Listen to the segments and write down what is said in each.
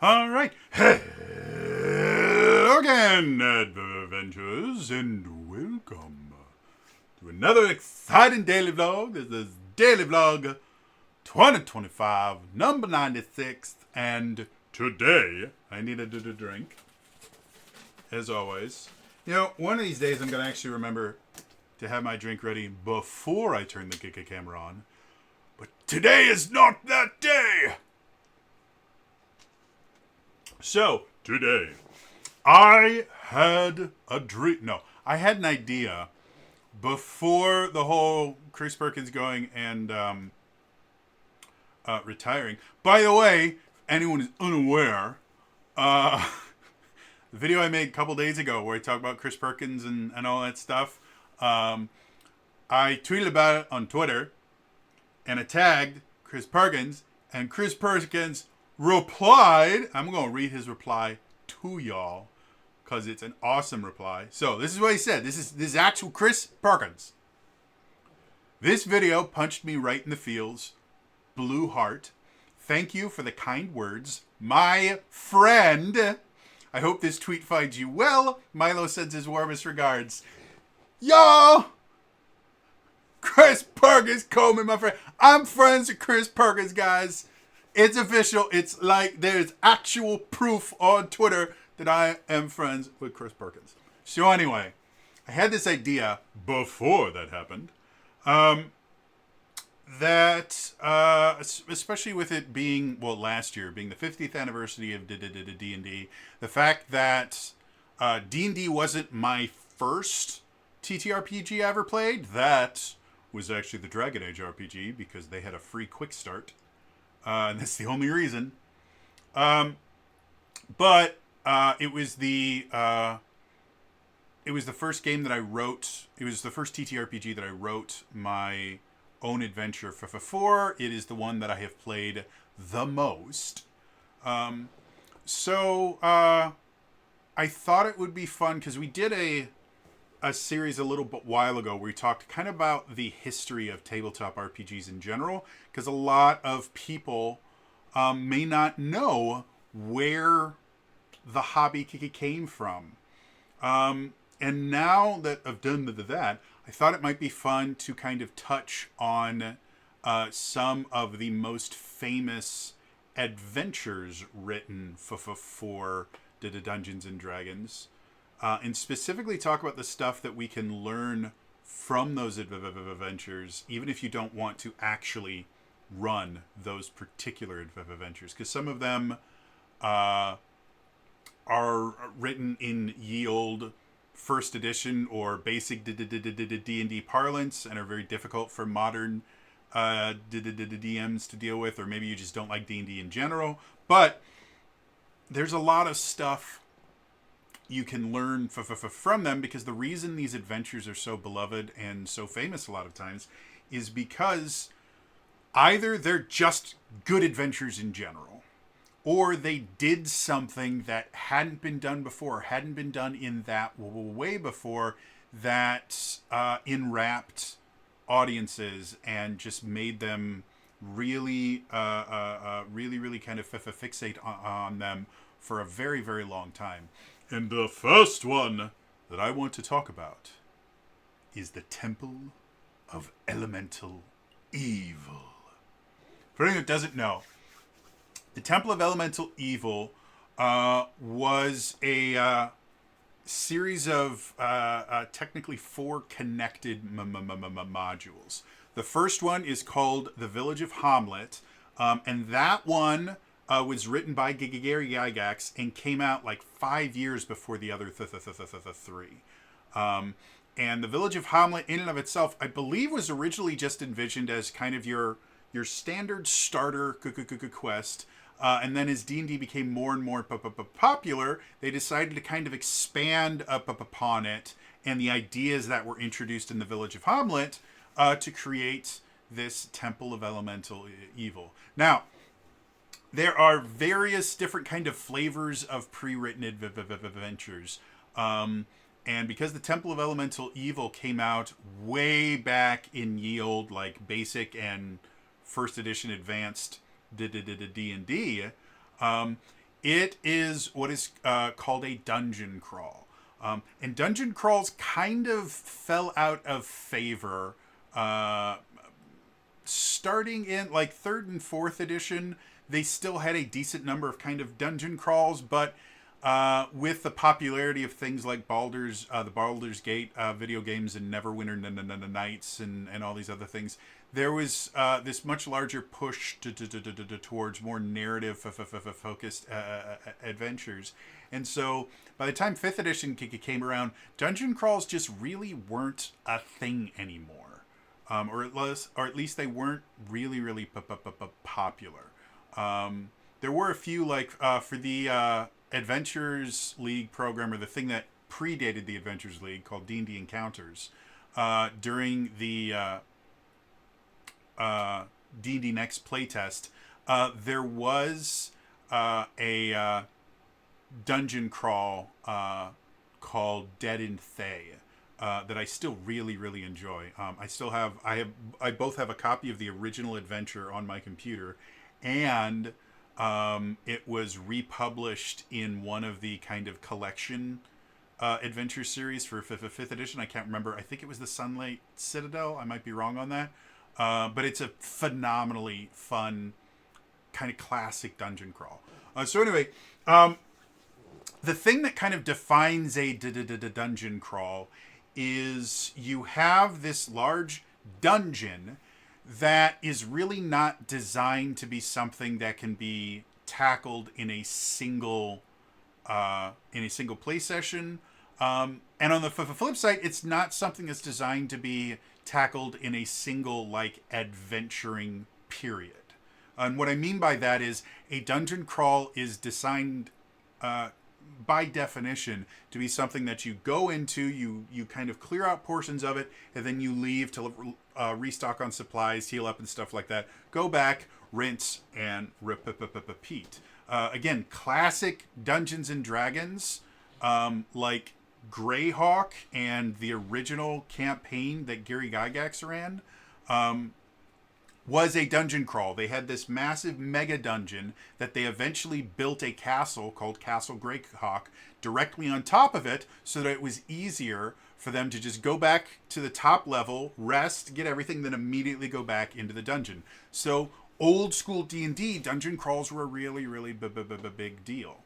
All right. Hello again, adventurers, and welcome to another exciting daily vlog. This is Daily Vlog 2025, number 96, and today I needed a drink, as always. You know, one of these days I'm going to actually remember to have my drink ready before I turn the Giga camera on, but today is not that day! So, today, I had a dream. No, I had an idea before the whole Chris Perkins going and retiring. By the way, if anyone is unaware, the video I made a couple days ago where I talked about Chris Perkins and all that stuff, I tweeted about it on Twitter, and I tagged Chris Perkins, and Chris Perkins replied. I'm going to read his reply to y'all because it's an awesome reply. So this is what he said. This is actual Chris Perkins. This video punched me right in the feels. Blue heart. Thank you for the kind words, my friend. I hope this tweet finds you well. Milo sends his warmest regards. Y'all, Chris Perkins called me my friend. I'm friends with Chris Perkins, guys. It's official. It's like there's actual proof on Twitter that I am friends with Chris Perkins. So anyway, I had this idea before that happened. Especially with it being, well, last year being the 50th anniversary of D&D, the fact that D&D wasn't my first TTRPG I ever played. That was actually the Dragon Age RPG because they had a free quick start. And that's the only reason. But it was the first game that I wrote. It was the first TTRPG that I wrote my own adventure for. It is the one that I have played the most. So I thought it would be fun because we did a series a little bit while ago where we talked kind of about the history of tabletop RPGs in general, because a lot of people may not know where the hobby came from. And now that I've done that, I thought it might be fun to kind of touch on some of the most famous adventures written for Dungeons and Dragons. And specifically talk about the stuff that we can learn from those adventures, even if you don't want to actually run those particular adventures. Because some of them are written in ye olde first edition or basic D&D parlance and are very difficult for modern DMs to deal with, or maybe you just don't like D&D in general. But there's a lot of stuff you can learn from them, because the reason these adventures are so beloved and so famous a lot of times is because either they're just good adventures in general, or they did something that hadn't been done before, hadn't been done in that way before, that enwrapped audiences and just made them really really kind of fixate on them for a very, very long time. And the first one that I want to talk about is the Temple of Elemental Evil. For anyone who doesn't know, the Temple of Elemental Evil was a series of technically 4 connected modules. The first one is called The Village of Hamlet, and that one was written by Gary Gygax and came out like 5 years before the other 3. And the Village of Hamlet, in and of itself, I believe was originally just envisioned as kind of your standard starter quest. And then as D&D became more and more popular, they decided to kind of expand upon it and the ideas that were introduced in the Village of Hamlet to create this Temple of Elemental Evil. Now, there are various different kind of flavors of pre-written adventures. And because the Temple of Elemental Evil came out way back in ye olde, like basic and first edition advanced D&D, It is what is called a dungeon crawl. And dungeon crawls kind of fell out of favor starting in like third and fourth edition. They still had a decent number of kind of dungeon crawls, but with the popularity of things like the Baldur's Gate video games and Neverwinter Nights and all these other things, there was this much larger push towards more narrative focused adventures. And so by the time 5th edition came around, dungeon crawls just really weren't a thing anymore. Or at least they weren't really popular. There were a few, like for the Adventures League program, or the thing that predated the Adventures League, called D&D Encounters, during the D&D Next playtest, there was a dungeon crawl called Dead in Thay that I still really enjoy. I both have a copy of the original adventure on my computer, and it was republished in one of the kind of collection adventure series for 5th edition. I can't remember. I think it was the Sunlight Citadel. I might be wrong on that. But it's a phenomenally fun kind of classic dungeon crawl. So anyway, the thing that kind of defines a dungeon crawl is you have this large dungeon that is really not designed to be something that can be tackled in a single play session. And on the flip side, it's not something that's designed to be tackled in a single, like, adventuring period. And what I mean by that is a dungeon crawl is designed by definition to be something that you go into, you kind of clear out portions of it, and then you leave to restock on supplies, heal up and stuff like that. Go back, rinse, and repeat. Again, classic Dungeons and Dragons, like Greyhawk and the original campaign that Gary Gygax ran, was a dungeon crawl. They had this massive mega dungeon that they eventually built a castle called Castle Greyhawk directly on top of it, so that it was easier for them to just go back to the top level, rest, get everything, then immediately go back into the dungeon. So old school D&D, dungeon crawls were a really big deal.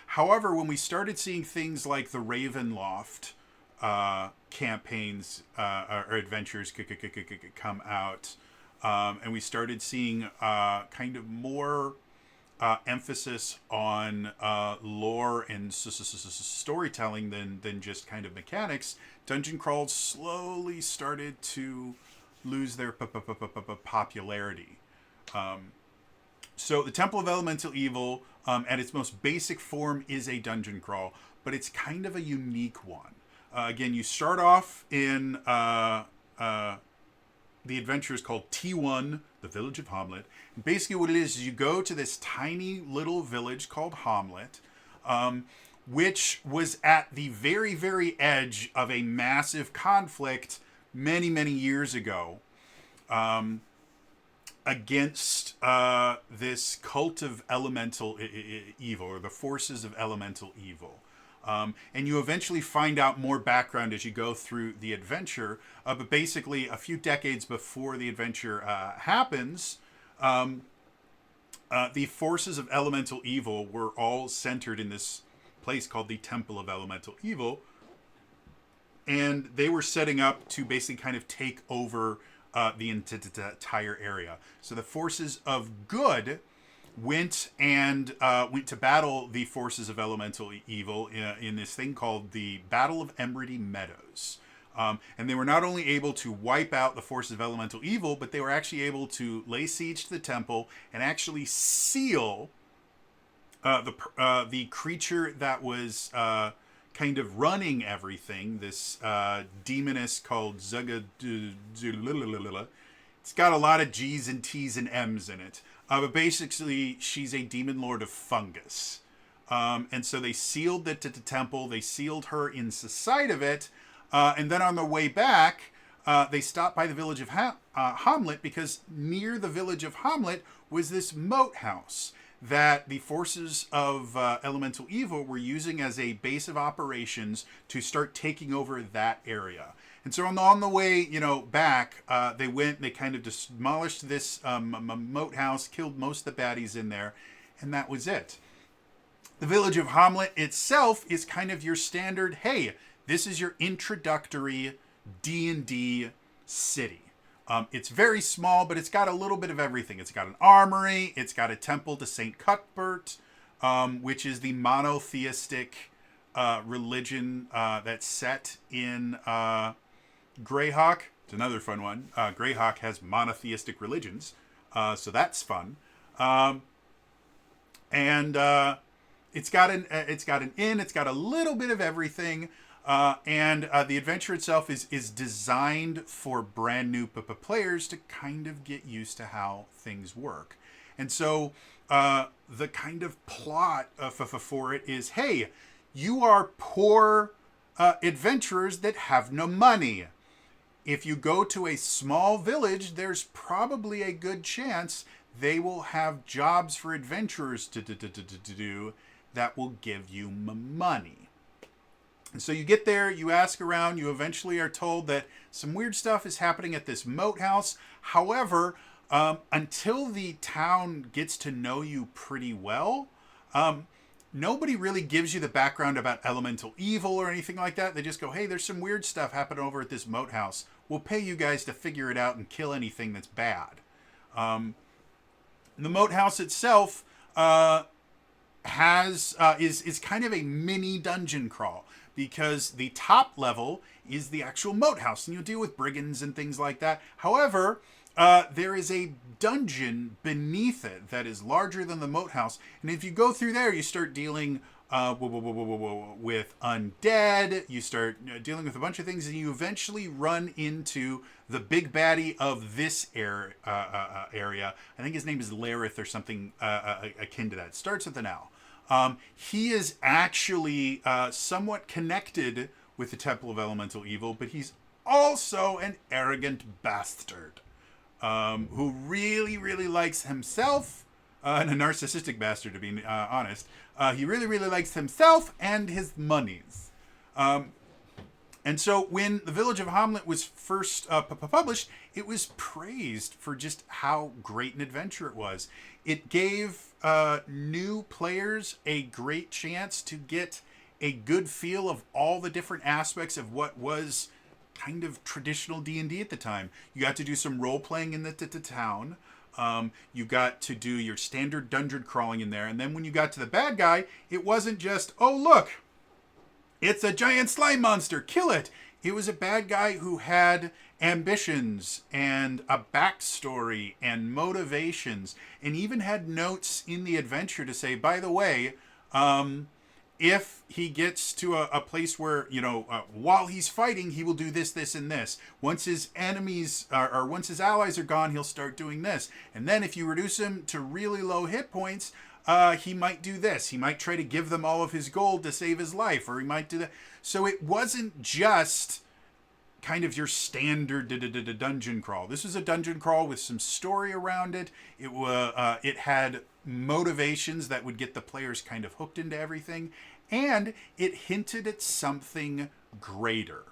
However, when we started seeing things like the Ravenloft campaigns or adventures come out, and we started seeing kind of more emphasis on lore and storytelling than just kind of mechanics, dungeon crawls slowly started to lose their popularity. So the Temple of Elemental Evil, at its most basic form, is a dungeon crawl, but it's kind of a unique one. Again, you start off in the adventure is called T1, the Village of Hamlet. And basically what it is you go to this tiny little village called Hamlet, which was at the very edge of a massive conflict many years ago, against this cult of elemental evil, or the forces of elemental evil. And you eventually find out more background as you go through the adventure. But basically, a few decades before the adventure happens, the forces of elemental evil were all centered in this place called the Temple of Elemental Evil. And they were setting up to basically kind of take over the entire area. So the forces of good went to battle the forces of elemental evil in this thing called the Battle of Emberdy Meadows. And they were not only able to wipe out the forces of elemental evil, but they were actually able to lay siege to the temple and actually seal the creature that was kind of running everything, this demoness called Zuga. It's got a lot of G's and T's and M's in it. But basically, she's a demon lord of fungus. And so they sealed the temple. They sealed her inside of it. And then on the way back, they stopped by the village of Hamlet, because near the village of Hamlet was this moat house that the forces of elemental evil were using as a base of operations to start taking over that area. And so on the way, back, they kind of demolished this moat house, killed most of the baddies in there, and that was it. The village of Hamlet itself is kind of your standard, hey, this is your introductory D&D city. It's very small, but it's got a little bit of everything. It's got an armory. It's got a temple to St. Cuthbert, which is the monotheistic religion that's set in Greyhawk. It's another fun one. Greyhawk has monotheistic religions, so that's fun. And it's got an inn. It's got a little bit of everything. And the adventure itself is designed for brand new players to kind of get used to how things work. And so the kind of plot for it is, hey, you are poor adventurers that have no money. If you go to a small village, there's probably a good chance they will have jobs for adventurers to do that will give you money. And so you get there, you ask around, you eventually are told that some weird stuff is happening at this moat house. However, until the town gets to know you pretty well, nobody really gives you the background about elemental evil or anything like that. They just go, hey, there's some weird stuff happening over at this moat house. We'll pay you guys to figure it out and kill anything that's bad. The moat house itself is kind of a mini dungeon crawl, because the top level is the actual moat house, and you'll deal with brigands and things like that. However, there is a dungeon beneath it that is larger than the moat house, and if you go through there, you start dealing with undead, you start dealing with a bunch of things, and you eventually run into the big baddie of this area. I think his name is Lareth or something akin to that. It starts with an L. He is actually somewhat connected with the Temple of Elemental Evil, but he's also an arrogant bastard who really, really likes himself, and a narcissistic bastard, to be honest. He really, really likes himself and his monies. And so when The Village of Hamlet was first published, it was praised for just how great an adventure it was. It gave new players a great chance to get a good feel of all the different aspects of what was kind of traditional D&D at the time. You got to do some role-playing in the town. You got to do your standard dungeon crawling in there. And then when you got to the bad guy, it wasn't just, oh, look, it's a giant slime monster, kill it. It was a bad guy who had ambitions and a backstory and motivations, and even had notes in the adventure to say, by the way, if he gets to a place where, while he's fighting, he will do this, this, and this. Once his enemies or once his allies are gone, he'll start doing this. And then if you reduce him to really low hit points, he might do this. He might try to give them all of his gold to save his life, or he might do that. So it wasn't just kind of your standard dungeon crawl. This was a dungeon crawl with some story around it. It had motivations that would get the players kind of hooked into everything, and it hinted at something greater.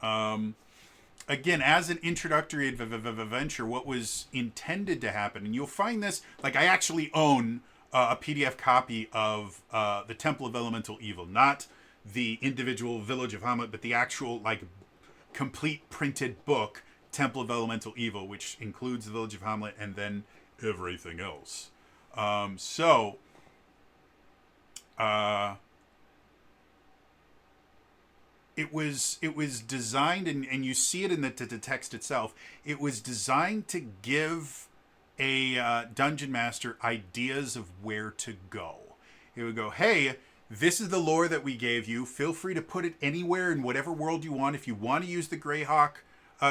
Again, as an introductory adventure, what was intended to happen, and you'll find this, like, I actually own a PDF copy of the Temple of Elemental Evil, not the individual Village of Hamlet, but the actual, like, complete printed book, Temple of Elemental Evil, which includes the Village of Hamlet and then everything else. It was designed, and you see it in the text itself, it was designed to give a dungeon master ideas of where to go. It would go, hey, this is the lore that we gave you. Feel free to put it anywhere in whatever world you want. If you want to use the Greyhawk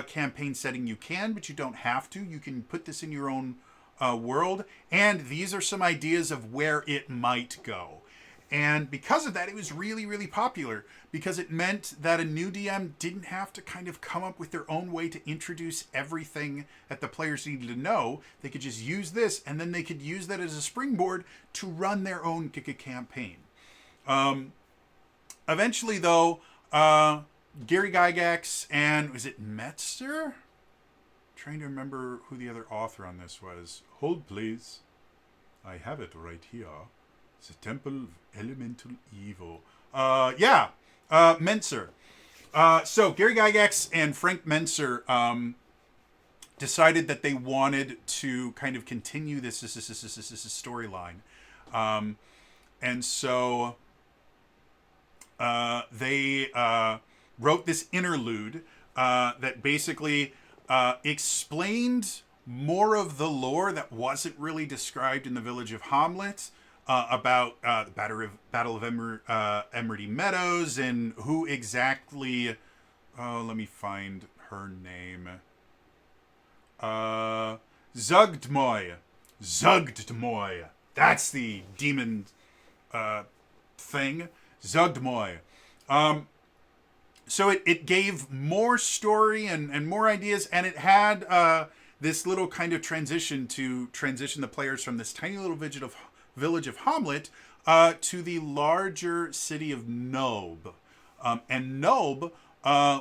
campaign setting, you can, but you don't have to. You can put this in your own world. And these are some ideas of where it might go. And because of that, it was really, really popular because it meant that a new DM didn't have to kind of come up with their own way to introduce everything that the players needed to know. They could just use this, and then they could use that as a springboard to run their own campaign. Eventually, though, Gary Gygax and was it Metzer? Trying to remember who the other author on this was. Hold, please. I have it right here. The Temple of Elemental Evil. Mentzer. So Gary Gygax and Frank Mentzer decided that they wanted to kind of continue this storyline. And so they wrote this interlude that basically explained more of the lore that wasn't really described in the Village of Hamlet, about the Battle of Emerity Meadows and who exactly... let me find her name. Zugdmoy. Zugdmoy. That's the demon thing. Zugdmoy. So it gave more story and more ideas, and it had this little kind of transition the players from this tiny little village of Hamlet to the larger city of Nob. And Nob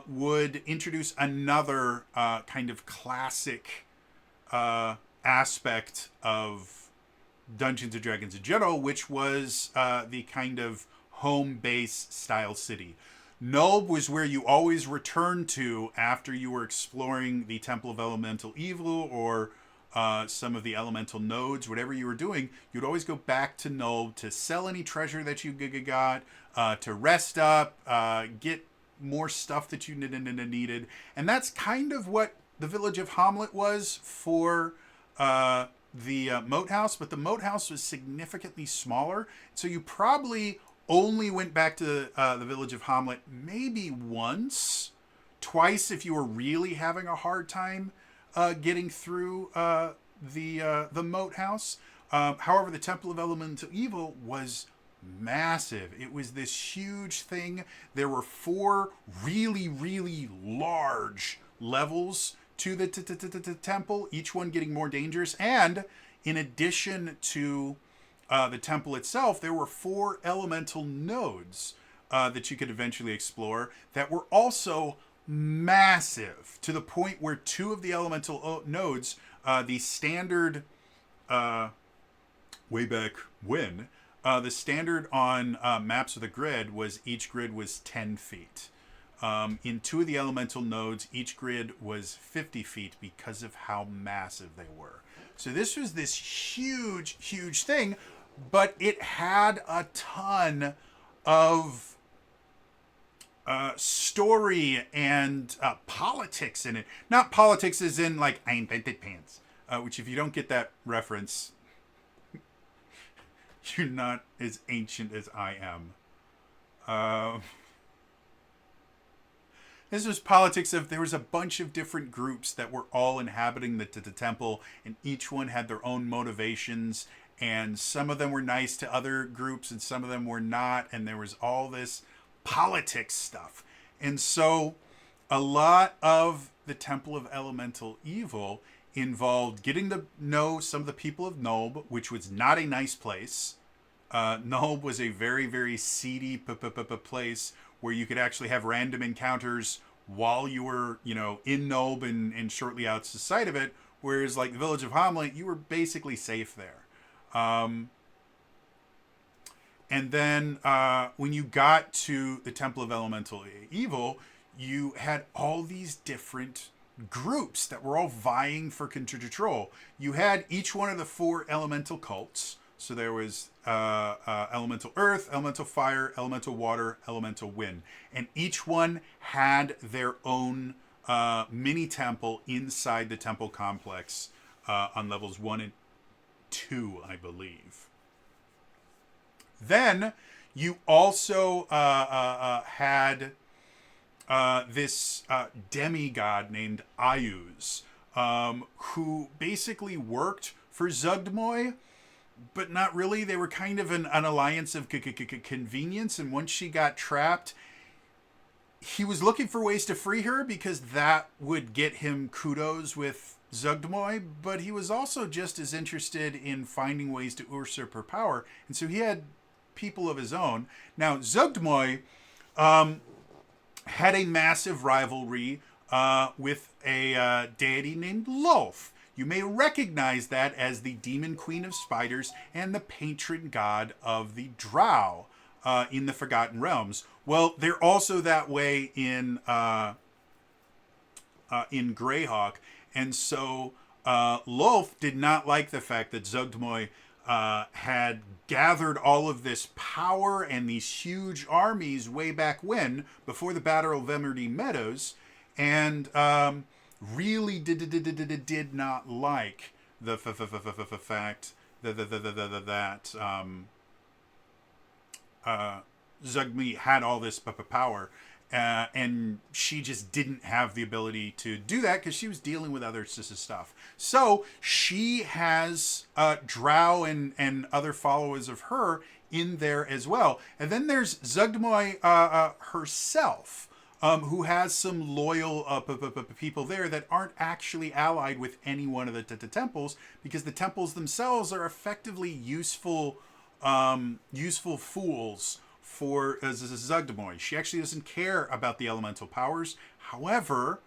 would introduce another kind of classic aspect of Dungeons & Dragons in general, which was the kind of home base style city. Nob was where you always returned to after you were exploring the Temple of Elemental Evil or some of the elemental nodes, whatever you were doing. You'd always go back to Nob to sell any treasure that you got, to rest up, get more stuff that you needed. And that's kind of what the Village of Hamlet was for the Moat House, but the Moat House was significantly smaller. So you probably only went back to the Village of Hamlet maybe once, twice if you were really having a hard time getting through the Moat House. However, the Temple of Elemental Evil was massive. It was this huge thing. There were 4 really, really large levels to the temple, each one getting more dangerous. And in addition to the temple itself, there were 4 elemental nodes that you could eventually explore that were also massive, to the point where 2 of the elemental nodes, the standard way back when, the standard on maps with a grid was each grid was 10 feet. In 2 of the elemental nodes, each grid was 50 feet because of how massive they were. So this was this huge, huge thing, but it had a ton of story and politics in it. Not politics as in like, I invented pants, which if you don't get that reference, you're not as ancient as I am. This was politics of, there was a bunch of different groups that were all inhabiting the temple, and each one had their own motivations, and some of them were nice to other groups and some of them were not, and there was all this politics stuff. And so a lot of the Temple of Elemental Evil involved getting to know some of the people of Nob, which was not a nice place. Nob was a very, very seedy place where you could actually have random encounters while you were, in Nob and shortly outside of it. Whereas like the Village of Hamlet, you were basically safe there. And then when you got to the Temple of Elemental Evil, you had all these different groups that were all vying for control. You had each one of the 4 elemental cults. So there was elemental earth, elemental fire, elemental water, elemental wind. And each one had their own mini temple inside the temple complex on levels 1 and 2, I believe. Then you also had this demigod named Ayuz, who basically worked for Zugdmoy, but not really. They were kind of an alliance of convenience. And once she got trapped, he was looking for ways to free her because that would get him kudos with Zuggtmoy, but he was also just as interested in finding ways to usurp her power. And so he had people of his own. Now, Zuggtmoy had a massive rivalry with a deity named Lolth. You may recognize that as the demon queen of spiders and the patron god of the drow in the Forgotten Realms. Well, they're also that way in Greyhawk, and so Lolth did not like the fact that Zuggtmoy had gathered all of this power and these huge armies way back when, before the Battle of Emerdy Meadows, and really did not like the fact that Zuggtmoy had all this power, and she just didn't have the ability to do that because she was dealing with other stuff. So she has Drow and other followers of her in there as well. And then there's Zuggtmoy herself, who has some loyal people there that aren't actually allied with any one of the temples, because the temples themselves are effectively useful fools for Zuggtmoy. She actually doesn't care about the elemental powers. However,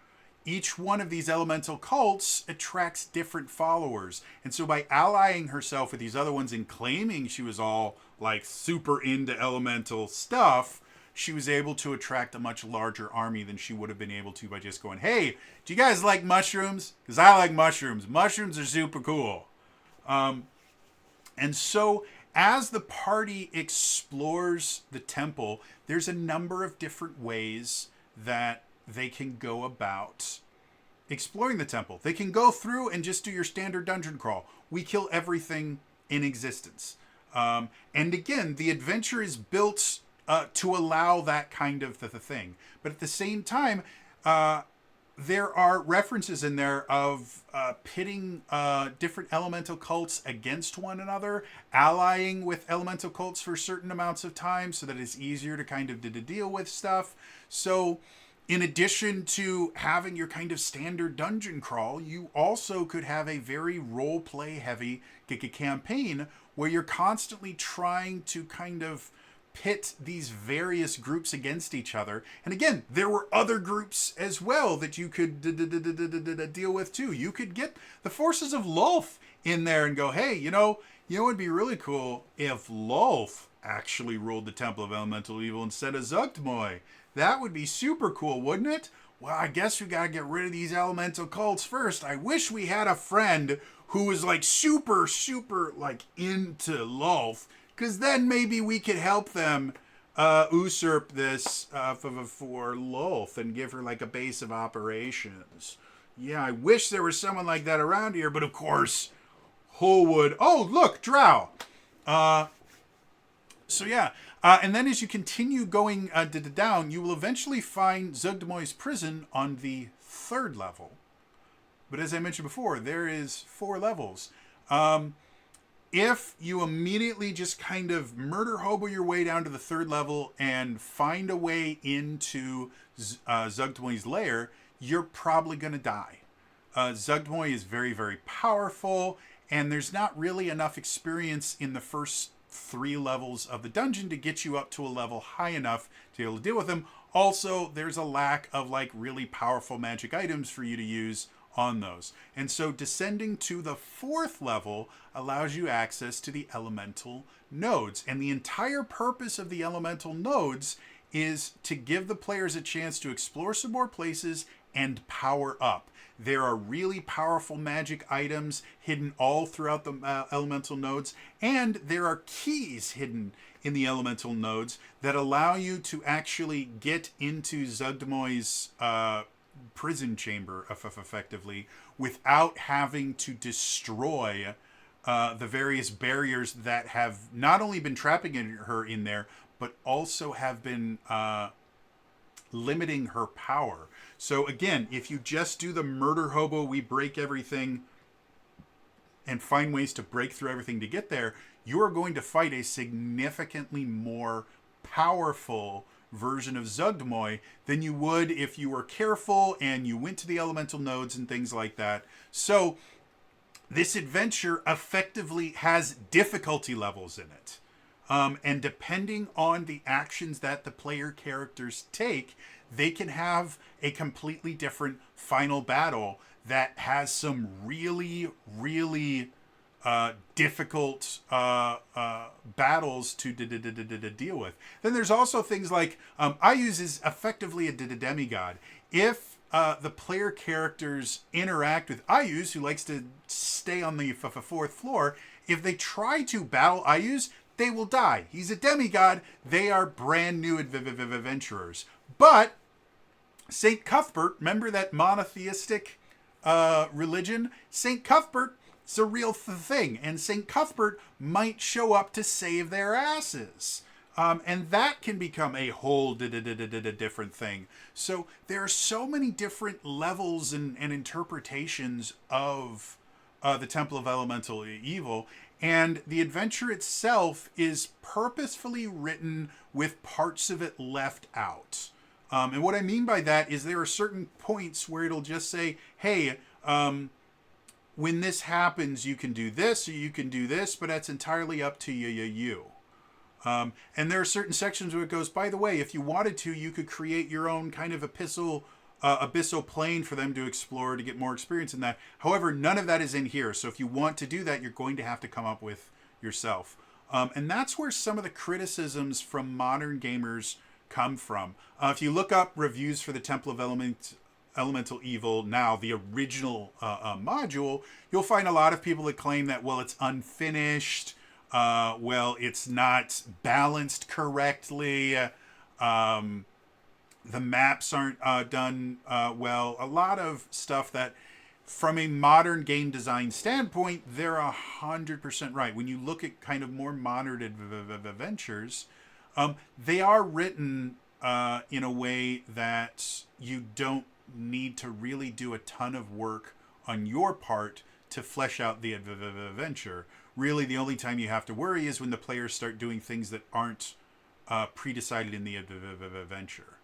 each one of these elemental cults attracts different followers. And so by allying herself with these other ones and claiming she was all like super into elemental stuff, she was able to attract a much larger army than she would have been able to by just going, hey, do you guys like mushrooms? Because I like mushrooms. Mushrooms are super cool. And so as the party explores the temple, there's a number of different ways that they can go about exploring the temple. They can go through and just do your standard dungeon crawl. We kill everything in existence. And again, the adventure is built to allow that kind of the thing. But at the same time, there are references in there of pitting different elemental cults against one another, allying with elemental cults for certain amounts of time so that it's easier to kind of deal with stuff. So in addition to having your kind of standard dungeon crawl, you also could have a very role play heavy campaign where you're constantly trying to kind of pit these various groups against each other. And again, there were other groups as well that you could deal with too. You could get the forces of Lolth in there and go, hey, you know it would be really cool if Lolth actually ruled the Temple of Elemental Evil instead of Zuggtmoy. That would be super cool, wouldn't it? Well, I guess we gotta get rid of these elemental cults first. I wish we had a friend who was like super like into Lolth, because then maybe we could help them usurp this for Lolth and give her like a base of operations. Yeah, I wish there was someone like that around here, but of course, who would? Oh, look, Drow. So yeah, and then as you continue going down, you will eventually find Zuggtmoy's prison on the 3rd level. But as I mentioned before, there is 4 levels. If you immediately just kind of murder hobo your way down to the 3rd level and find a way into Zuggtmoy's lair, you're probably going to die. Zuggtmoy is very, very powerful, and there's not really enough experience in the first 3 levels of the dungeon to get you up to a level high enough to be able to deal with him. Also, there's a lack of like really powerful magic items for you to use on those. And so descending to the 4th level allows you access to the elemental nodes. And the entire purpose of the elemental nodes is to give the players a chance to explore some more places and power up. There are really powerful magic items hidden all throughout the elemental nodes, and there are keys hidden in the elemental nodes that allow you to actually get into Zuggtmoy's prison chamber effectively without having to destroy the various barriers that have not only been trapping her in there, but also have been limiting her power. So again, if you just do the murder hobo, we break everything and find ways to break through everything to get there, you are going to fight a significantly more powerful version of Zuggtmoy than you would if you were careful and you went to the elemental nodes and things like that. So this adventure effectively has difficulty levels in it. And depending on the actions that the player characters take, they can have a completely different final battle that has some really, really difficult battles to deal with. Then there's also things like Ayuz is effectively a demigod. If the player characters interact with Ayuz, who likes to stay on the fourth floor, if they try to battle Ayuz, they will die. He's a demigod. They are brand new adventurers. But St. Cuthbert, remember that monotheistic religion? St. Cuthbert is a real thing. And St. Cuthbert might show up to save their asses. And that can become a whole different thing. So there are so many different levels and interpretations of the Temple of Elemental Evil. And the adventure itself is purposefully written with parts of it left out. And what I mean by that is there are certain points where it'll just say, hey, when this happens, you can do this or you can do this, but that's entirely up to you. And there are certain sections where it goes, by the way, if you wanted to, you could create your own kind of abyssal plane for them to explore to get more experience in that. However, none of that is in here. So if you want to do that, you're going to have to come up with yourself. And that's where some of the criticisms from modern gamers come from. If you look up reviews for the Temple of Elemental Evil now, the original module, you'll find a lot of people that claim that, well, it's unfinished. Well, it's not balanced correctly. The maps aren't done well. A lot of stuff that, from a modern game design standpoint, they're 100% right. When you look at kind of more modern adventures, they are written in a way that you don't need to really do a ton of work on your part to flesh out the adventure. Really, the only time you have to worry is when the players start doing things that aren't pre-decided in the adventure.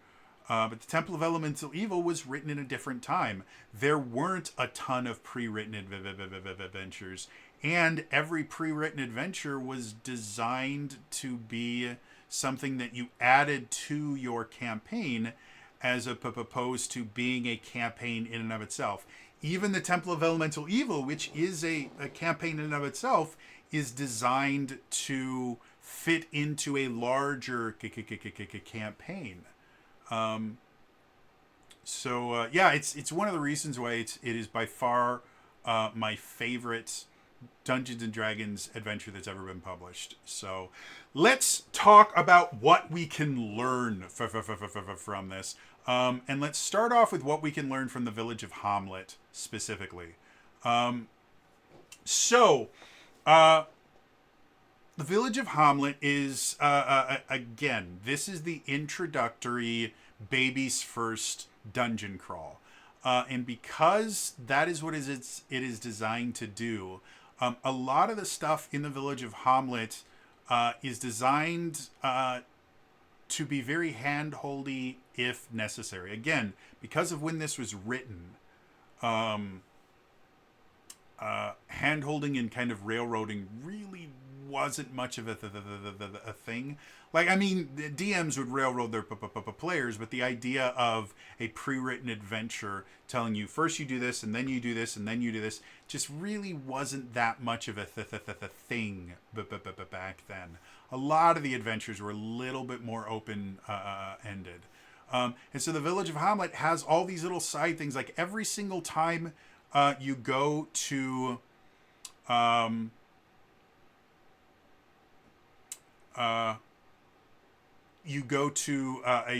But the Temple of Elemental Evil was written in a different time. There weren't a ton of pre-written adventures, and every pre-written adventure was designed to be something that you added to your campaign as opposed to being a campaign in and of itself. Even the Temple of Elemental Evil, which is a campaign in and of itself, is designed to fit into a larger campaign. Yeah, it's one of the reasons why it is by far my favorite Dungeons and Dragons adventure that's ever been published. So let's talk about what we can learn from this. And let's start off with what we can learn from the Village of Hamlet specifically. The Village of Hamlet is, again, this is the introductory baby's first dungeon crawl. And because that is what it is designed to do, a lot of the stuff in the Village of Hamlet is designed to be very hand-holdy if necessary. Again, because of when this was written, hand-holding and kind of railroading really wasn't much of a thing. Like, I mean, the DMs would railroad their players, but the idea of a pre-written adventure telling you first you do this and then you do this and then you do this just really wasn't that much of a thing back then. A lot of the adventures were a little bit more open-ended. And so the Village of Hamlet has all these little side things. Like every single time you go to a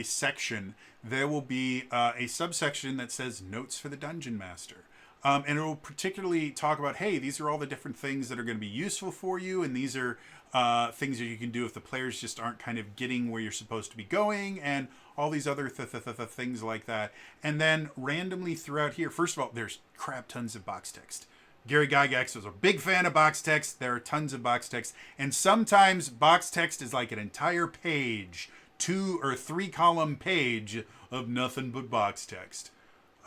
section, there will be a subsection that says Notes for the Dungeon Master. And it will particularly talk about, hey, these are all the different things that are going to be useful for you, and these are things that you can do if the players just aren't kind of getting where you're supposed to be going, and all these other things like that. And then randomly throughout here, first of all, there's crap tons of box text. Gary Gygax was a big fan of box text. There are tons of box text, and sometimes box text is like an entire page, 2 or 3 column page of nothing but box text.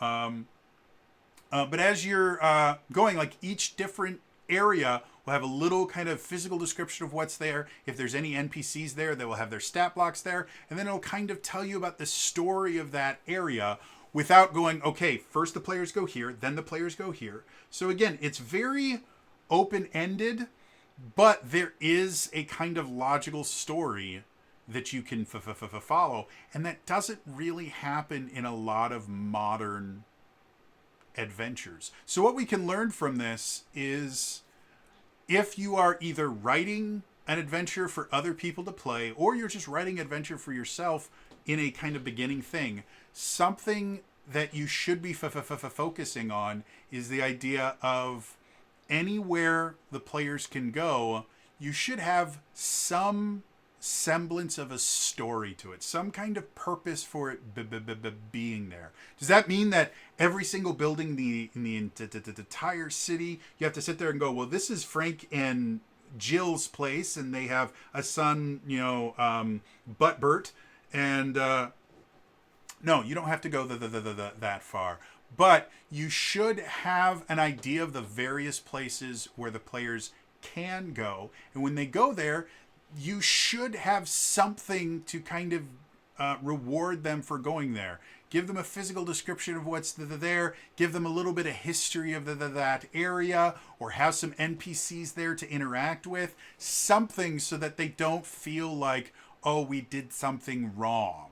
But as you're going, like each different area will have a little kind of physical description of what's there. If there's any NPCs there, they will have their stat blocks there, and then it'll kind of tell you about the story of that area without going, okay, first the players go here, then the players go here. So again, it's very open-ended, but there is a kind of logical story that you can follow, and that doesn't really happen in a lot of modern adventures. So what we can learn from this is if you are either writing an adventure for other people to play, or you're just writing adventure for yourself in a kind of beginning thing, something that you should be focusing on is the idea of anywhere the players can go, you should have some semblance of a story to it, some kind of purpose for it being there. Does that mean that every single building in the entire city, you have to sit there and go, well, this is Frank and Jill's place, and they have a son, Bert, and no, you don't have to go that far. But you should have an idea of the various places where the players can go. And when they go there, you should have something to kind of reward them for going there. Give them a physical description of what's there. Give them a little bit of history of that area, or have some NPCs there to interact with. Something so that they don't feel like, oh, we did something wrong.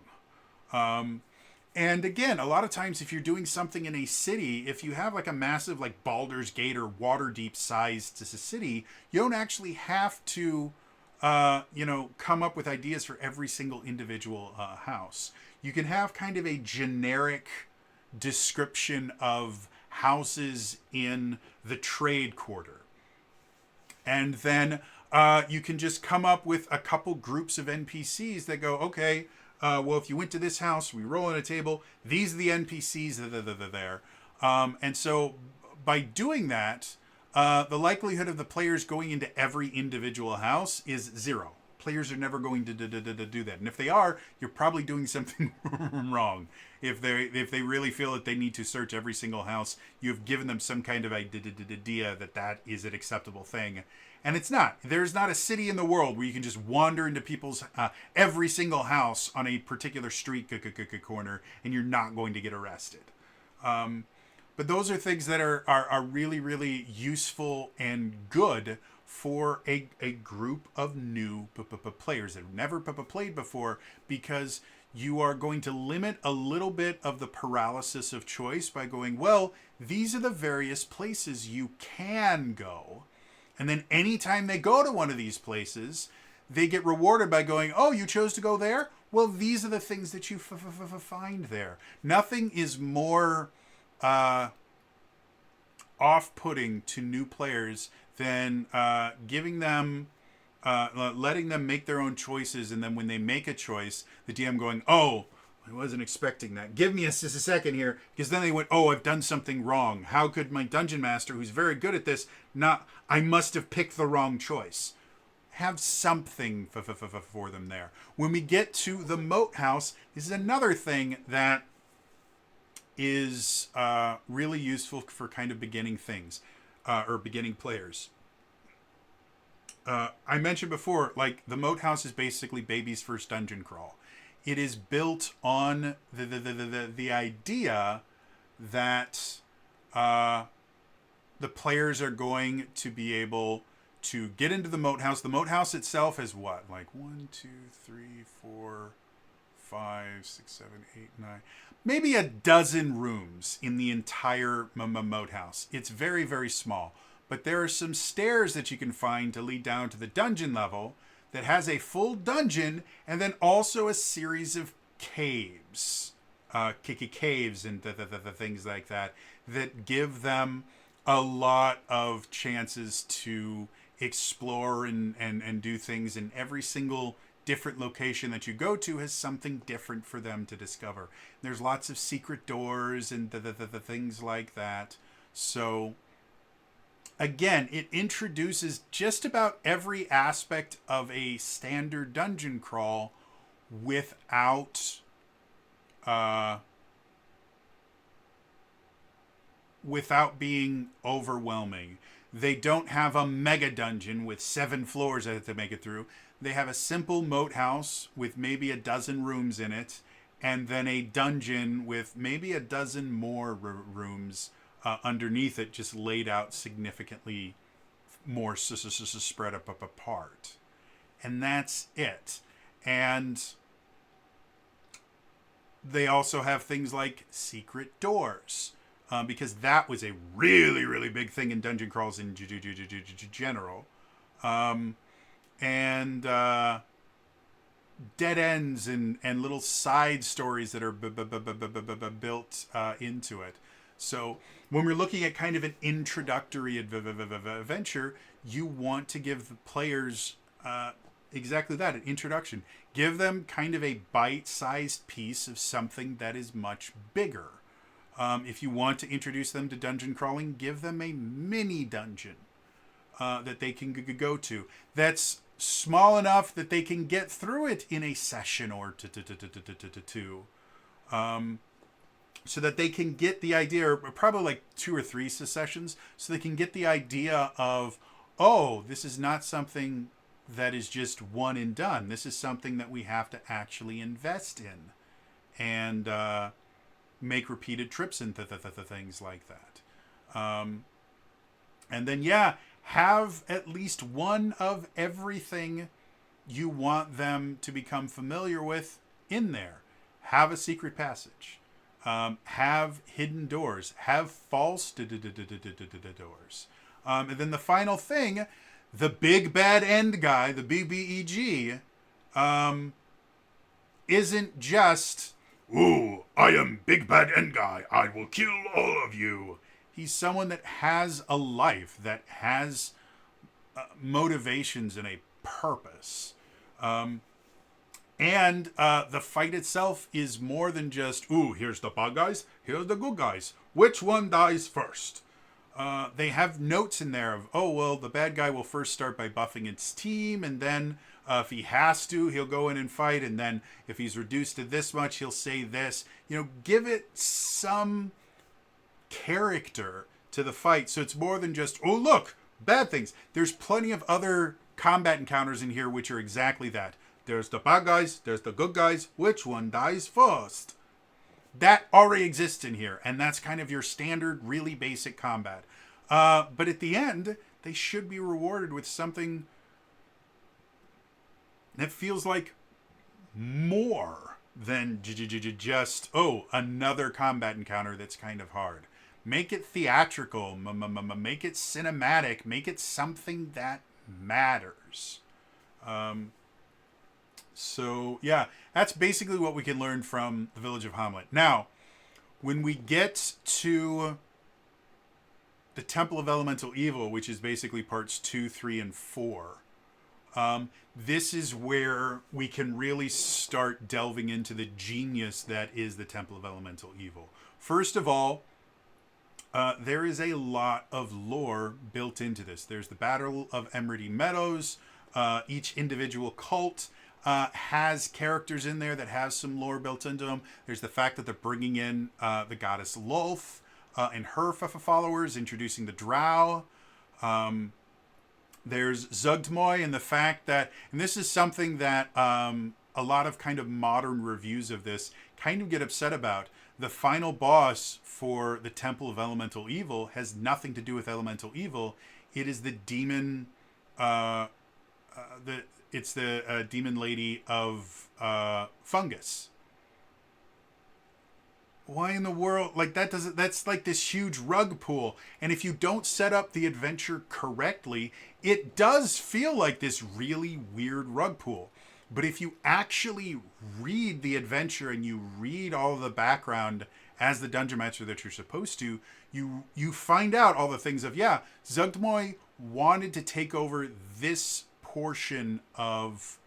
And again, a lot of times if you're doing something in a city, if you have like a massive like Baldur's Gate or Waterdeep sized city, you don't actually have to come up with ideas for every single individual house. You can have kind of a generic description of houses in the trade quarter. And then you can just come up with a couple groups of NPCs that go, okay, well, if you went to this house, we roll on a table, these are the NPCs that are there. And so by doing that, the likelihood of the players going into every individual house is 0. Players are never going to do that. And if they are, you're probably doing something wrong. If they really feel that they need to search every single house, you've given them some kind of idea that is an acceptable thing. And it's not. There's not a city in the world where you can just wander into people's every single house on a particular street corner and you're not going to get arrested. But those are things that are really, really useful and good for a group of new players that have never played before, because you are going to limit a little bit of the paralysis of choice by going, well, these are the various places you can go. And then anytime they go to one of these places, they get rewarded by going, oh, you chose to go there? Well, these are the things that you find there. Nothing is more off-putting to new players than giving them, letting them make their own choices, and then when they make a choice, the DM going, oh, I wasn't expecting that. Give me just a second here, because then they went, oh, I've done something wrong. How could my dungeon master, who's very good at this, I must have picked the wrong choice. Have something for them there. When we get to the Moat House, this is another thing that is really useful for kind of beginning things, or beginning players. I mentioned before, like, the Moat House is basically baby's first dungeon crawl. It is built on the idea that the players are going to be able to get into the Moat House. The Moat House itself is what? Like 1, 2, 3, 4, 5, 6, 7, 8, 9. Maybe a dozen rooms in the entire Moat House. It's very, very small. But there are some stairs that you can find to lead down to the dungeon level that has a full dungeon, and then also a series of caves, caves and the things like that, that give them a lot of chances to explore and do things. And every single different location that you go to has something different for them to discover. There's lots of secret doors and the things like that. So again, it introduces just about every aspect of a standard dungeon crawl without without being overwhelming. They don't have a mega dungeon with 7 floors that to make it through. They have a simple moat house with maybe a dozen rooms in it, and then a dungeon with maybe a dozen more rooms underneath it, just laid out significantly more spread up apart. And that's it. And they also have things like secret doors, because that was a really, really big thing in dungeon crawls in general. And dead ends and little side stories that are built into it. So when we're looking at kind of an introductory adventure, you want to give the players exactly that, an introduction. Give them kind of a bite-sized piece of something that is much bigger. If you want to introduce them to dungeon crawling, give them a mini dungeon that they can go to. That's small enough that they can get through it in a session or two. So that they can get the idea, or probably like 2 or 3 sessions, so they can get the idea of, oh, this is not something that is just one and done. This is something that we have to actually invest in and make repeated trips into things like that. And then, yeah, have at least one of everything you want them to become familiar with in there. Have a secret passage. Have hidden doors. Have false doors. And then the final thing, the big bad end guy, the BBEG, isn't just, ooh, I am big bad end guy, I will kill all of you. He's someone that has a life, that has motivations and a purpose. And the fight itself is more than just, ooh, here's the bad guys, here's the good guys. Which one dies first? They have notes in there of, oh, well, the bad guy will first start by buffing its team, and then if he has to, he'll go in and fight, and then if he's reduced to this much, he'll say this. You know, give it some character to the fight, so it's more than just, oh, look, bad things. There's plenty of other combat encounters in here which are exactly that. There's the bad guys, there's the good guys. Which one dies first? That already exists in here, and that's kind of your standard, really basic combat. But at the end, they should be rewarded with something that feels like more than just, oh, another combat encounter that's kind of hard. Make it theatrical, make it cinematic, make it something that matters. So, yeah, that's basically what we can learn from the Village of Hamlet. Now, when we get to the Temple of Elemental Evil, which is basically parts 2, 3, and 4, this is where we can really start delving into the genius that is the Temple of Elemental Evil. First of all, there is a lot of lore built into this. There's the Battle of Emerald Meadows. Each individual cult has characters in there that have some lore built into them. There's the fact that they're bringing in the goddess Lolth and her followers, introducing the Drow. There's Zuggtmoy and the fact that, and this is something that a lot of kind of modern reviews of this kind of get upset about. The final boss for the Temple of Elemental Evil has nothing to do with Elemental Evil. It is the demon, it's the demon lady of Fungus. Why in the world? Like, that's like this huge rug pull. And if you don't set up the adventure correctly, it does feel like this really weird rug pull. But if you actually read the adventure and you read all of the background as the dungeon master that you're supposed to, you find out all the things of, yeah, Zuggtmoy wanted to take over this portion of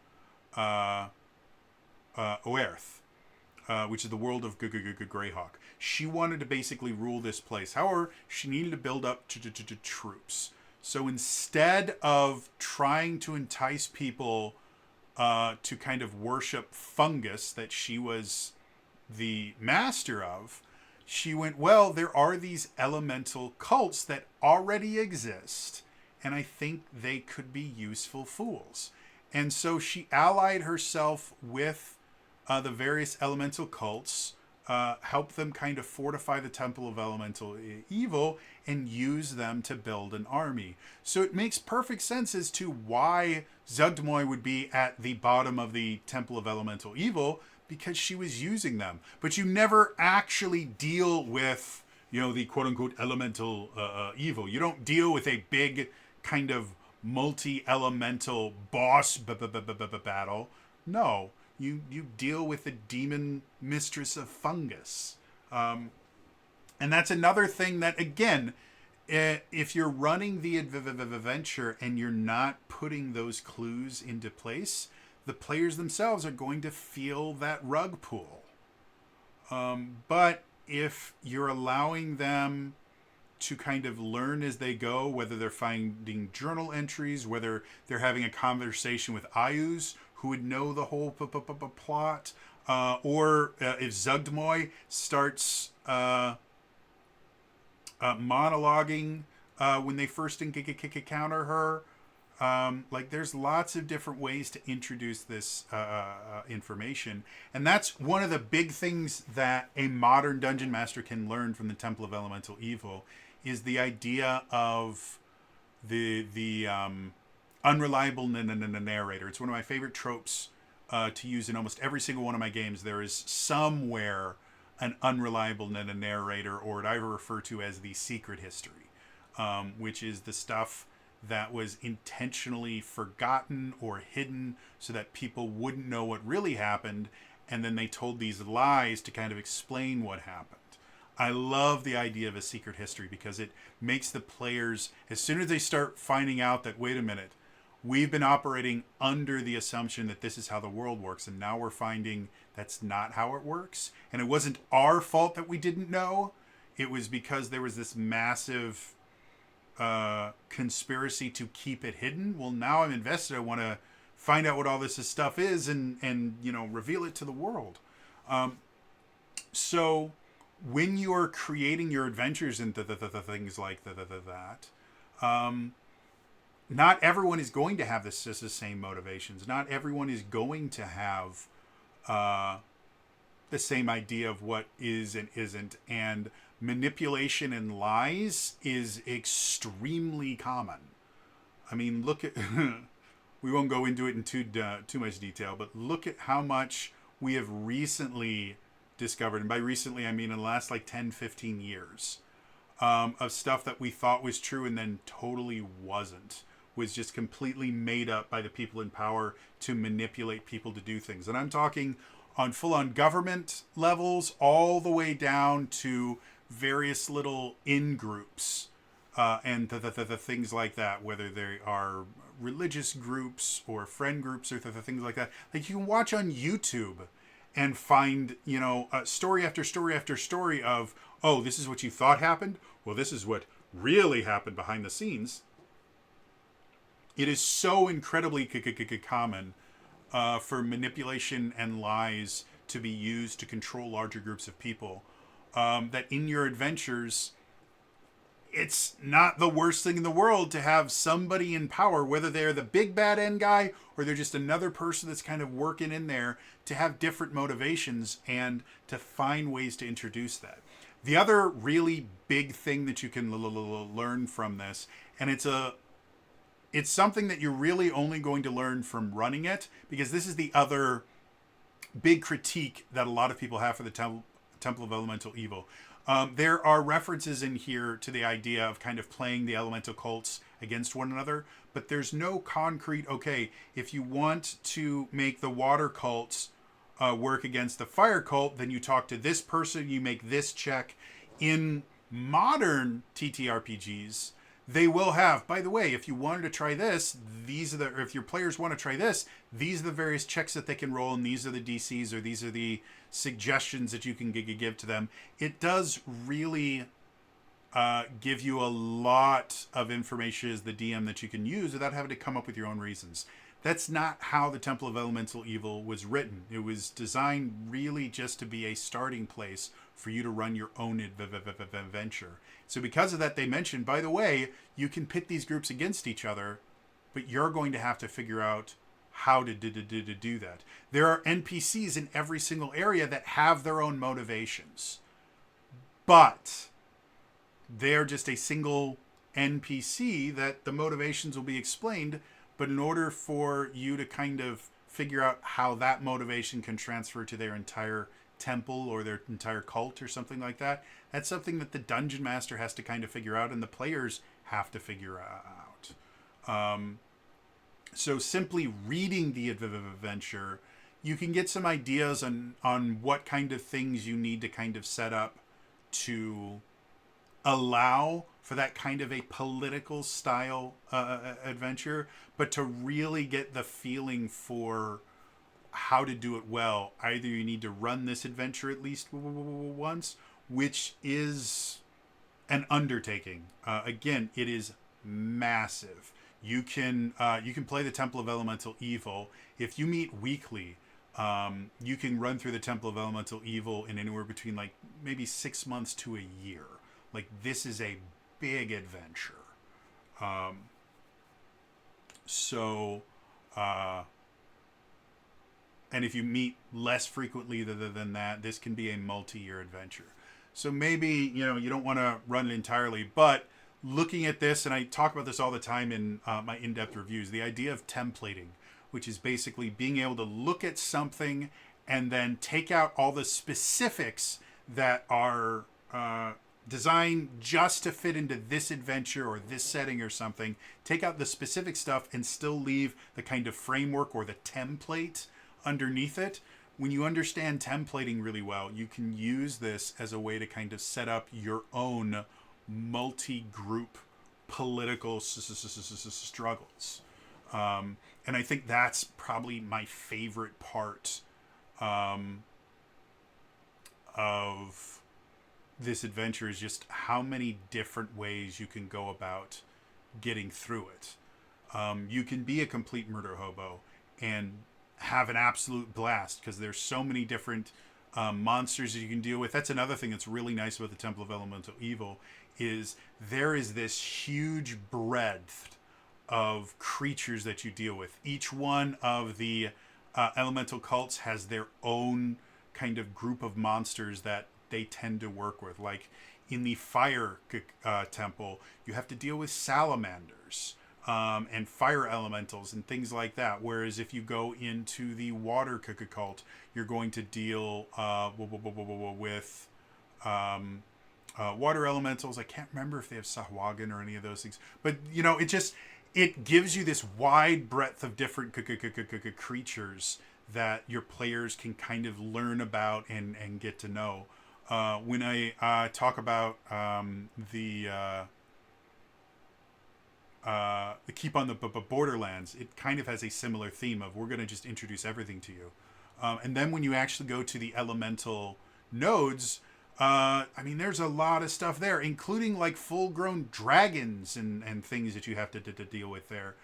Oerth, which is the world of Greyhawk. She wanted to basically rule this place. However, she needed to build up to troops. So instead of trying to entice people to kind of worship fungus that she was the master of, she went, well, there are these elemental cults that already exist, and I think they could be useful fools. And so she allied herself with the various elemental cults, helped them kind of fortify the Temple of Elemental Evil, and use them to build an army. So it makes perfect sense as to why Zuggtmoy would be at the bottom of the Temple of Elemental Evil, because she was using them. But you never actually deal with, the quote-unquote elemental evil. You don't deal with a big kind of multi-elemental boss battle. No, you deal with the demon mistress of fungus. And that's another thing that, again, if you're running the adventure and you're not putting those clues into place, the players themselves are going to feel that rug pull. But if you're allowing them to kind of learn as they go, whether they're finding journal entries, whether they're having a conversation with Ayuz, who would know the whole plot, or if Zuggtmoy starts monologuing when they first encounter her. There's lots of different ways to introduce this information. And that's one of the big things that a modern dungeon master can learn from the Temple of Elemental Evil, is the idea of the unreliable narrator. It's one of my favorite tropes to use in almost every single one of my games. There is somewhere an unreliable narrator, or what I refer to as the secret history, which is the stuff that was intentionally forgotten or hidden so that people wouldn't know what really happened, and then they told these lies to kind of explain what happened. I love the idea of a secret history because it makes the players, as soon as they start finding out that, wait a minute, we've been operating under the assumption that this is how the world works, and now we're finding that's not how it works. And it wasn't our fault that we didn't know. It was because there was this massive conspiracy to keep it hidden. Well, now I'm invested. I want to find out what all this stuff is and reveal it to the world. So when you're creating your adventures and things like that, not everyone is going to have the same motivations. Not everyone is going to have the same idea of what is and isn't. And manipulation and lies is extremely common. I mean, look at... we won't go into it in too much detail, but look at how much we have recently discovered, and by recently I mean in the last 10, 15 years, of stuff that we thought was true and then totally wasn't, was just completely made up by the people in power to manipulate people to do things. And I'm talking on full-on government levels all the way down to various little in-groups and the things like that, whether they are religious groups or friend groups or things like that. Like, you can watch on YouTube and find, story after story after story of, oh, this is what you thought happened? Well, this is what really happened behind the scenes. It is so incredibly common for manipulation and lies to be used to control larger groups of people, that in your adventures, it's not the worst thing in the world to have somebody in power, whether they're the big bad end guy or they're just another person that's kind of working in there, to have different motivations and to find ways to introduce that. The other really big thing that you can learn from this, and it's something that you're really only going to learn from running it, because this is the other big critique that a lot of people have for the Temple of Elemental Evil. There are references in here to the idea of kind of playing the elemental cults against one another, but there's no concrete, okay, if you want to make the water cults work against the fire cult, then you talk to this person, you make this check. In modern TTRPGs, they will have, by the way, if you wanted to try this, or if your players want to try this, these are the various checks that they can roll, and these are the DCs, or these are the suggestions that you can give to them. It does really give you a lot of information as the DM that you can use without having to come up with your own reasons. That's not how the Temple of Elemental Evil was written. It was designed really just to be a starting place for you to run your own adventure. So because of that, they mentioned, by the way, you can pit these groups against each other, but you're going to have to figure out how to do that. There are NPCs in every single area that have their own motivations, but they're just a single NPC that the motivations will be explained. But in order for you to kind of figure out how that motivation can transfer to their entire temple or their entire cult or something like that, that's something that the dungeon master has to kind of figure out and the players have to figure out. So simply reading the adventure, you can get some ideas on what kind of things you need to kind of set up to allow for that kind of a political style adventure, but to really get the feeling for how to do it well, either you need to run this adventure at least once, which is an undertaking. Again, it is massive. You can play the Temple of Elemental Evil. If you meet weekly, you can run through the Temple of Elemental Evil in anywhere between like maybe 6 months to a year. Like, this is a big adventure. And if you meet less frequently than that, this can be a multi-year adventure. So maybe, you don't want to run it entirely, but looking at this, and I talk about this all the time in my in-depth reviews, the idea of templating, which is basically being able to look at something and then take out all the specifics that are designed just to fit into this adventure or this setting or something, take out the specific stuff and still leave the kind of framework or the template underneath it. When you understand templating really well, you can use this as a way to kind of set up your own multi-group political struggles. And I think that's probably my favorite part of this adventure, is just how many different ways you can go about getting through it. You can be a complete murder hobo and have an absolute blast because there's so many different monsters that you can deal with. That's another thing that's really nice about the Temple of Elemental Evil, is there is this huge breadth of creatures that you deal with. Each one of the elemental cults has their own kind of group of monsters that they tend to work with. Like in the fire temple, you have to deal with salamanders and fire elementals and things like that. Whereas if you go into the water cult, you're going to deal with water elementals. I can't remember if they have Sahuagin or any of those things. But, it gives you this wide breadth of different creatures that your players can kind of learn about and get to know. When I talk about the Keep on the Borderlands, it kind of has a similar theme of, we're going to just introduce everything to you. And then when you actually go to the elemental nodes, there's a lot of stuff there, including like full-grown dragons and things that you have to deal with there.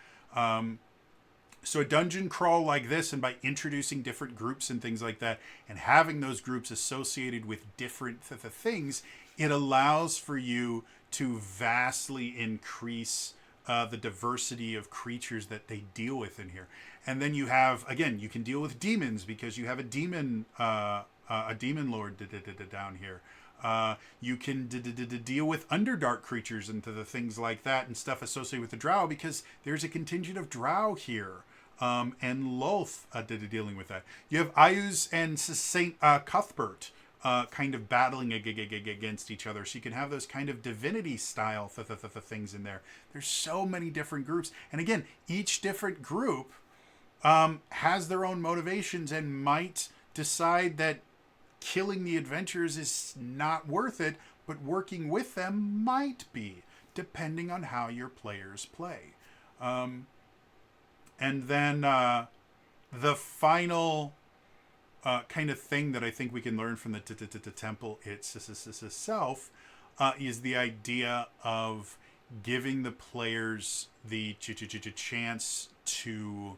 So a dungeon crawl like this, and by introducing different groups and things like that, and having those groups associated with different things, it allows for you to vastly increase the diversity of creatures that they deal with in here. And then you have, again, you can deal with demons because you have a demon lord down here. You can deal with Underdark creatures and the things like that and stuff associated with the Drow, because there's a contingent of Drow here. And Lolth dealing with that. You have Ayuz and Saint Cuthbert kind of battling against each other. So you can have those kind of divinity style things in there. There's so many different groups. And again, each different group has their own motivations and might decide that killing the adventurers is not worth it, but working with them might be, depending on how your players play. And then the final kind of thing that I think we can learn from the temple itself is the idea of giving the players the chance to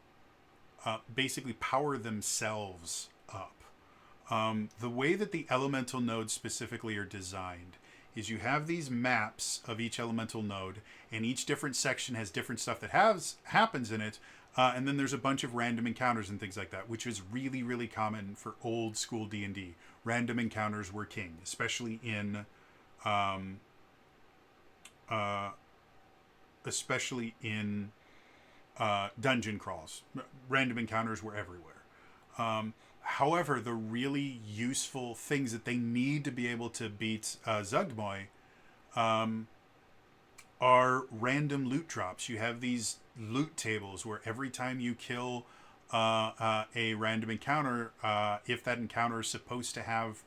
basically power themselves up. The way that the elemental nodes specifically are designed is you have these maps of each elemental node, and each different section has different stuff that happens in it. And then there's a bunch of random encounters and things like that, which is really, really common for old school D&D. Random encounters were king, especially in dungeon crawls. Random encounters were everywhere. However, the really useful things that they need to be able to beat Zuggtmoy are random loot drops. You have these loot tables where every time you kill a random encounter, if that encounter is supposed to have